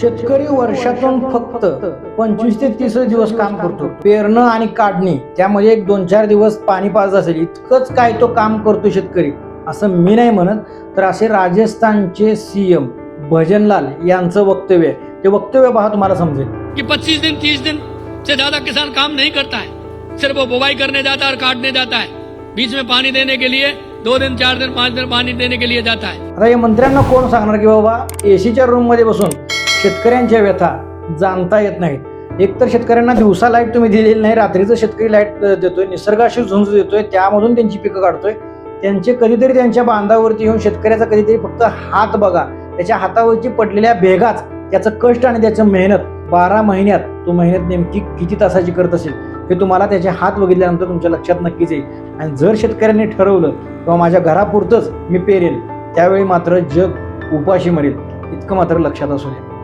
शेतकरी वर्षातून फक्त 25 ते 30 दिवस काम करतो. पेरणं आणि काढणी त्यामध्ये एक 2-4 दिवस पाणी पाजत असेल इतकंच काय तो काम करतो शेतकरी, असं मी नाही म्हणत. तर असे राजस्थानचे सीएम भजनलाल यांचं वक्तव्य आहे. ते वक्तव्य पहा, तुम्हाला समजेल कि 25 दिन 30 दिन से ज्यादा किसान काम नहीं करता है, सिर्फ वो बुवाई करने जाता है और काटने जाता है. बीच में पानी देने के लिए 2 दिन 4 दिन 5 दिन पानी देने के लिए जाता है. आता या मंत्र्यांना कोण सांगणार की बाबा एसीच्या रूम मध्ये बसून शेतकऱ्यांच्या व्यथा जाणता येत नाहीत. एकतर शेतकऱ्यांना दिवसा लाईट तुम्ही दिलेली नाही, रात्रीचं शेतकरी लाईट देतोय, निसर्गाशी झुंज देतोय, त्यामधून त्यांची पिकं काढतोय. त्यांचे कधीतरी त्यांच्या बांधावरती येऊन शेतकऱ्याचा कधीतरी फक्त हात बघा, त्याच्या हातावरची पडलेल्या भेगाच, त्याचं कष्ट आणि त्याचं मेहनत 12 महिन्यात तो मेहनत नेमकी किती तासाची करत असेल हे तुम्हाला त्याचे हात बघितल्यानंतर तुमच्या लक्षात नक्कीच येईल. आणि जर शेतकऱ्यांनी ठरवलं किंवा माझ्या घरापुरतंच मी पेरेल, त्यावेळी मात्र जग उपाशी मरेल, इतकं मात्र लक्षात असू नये.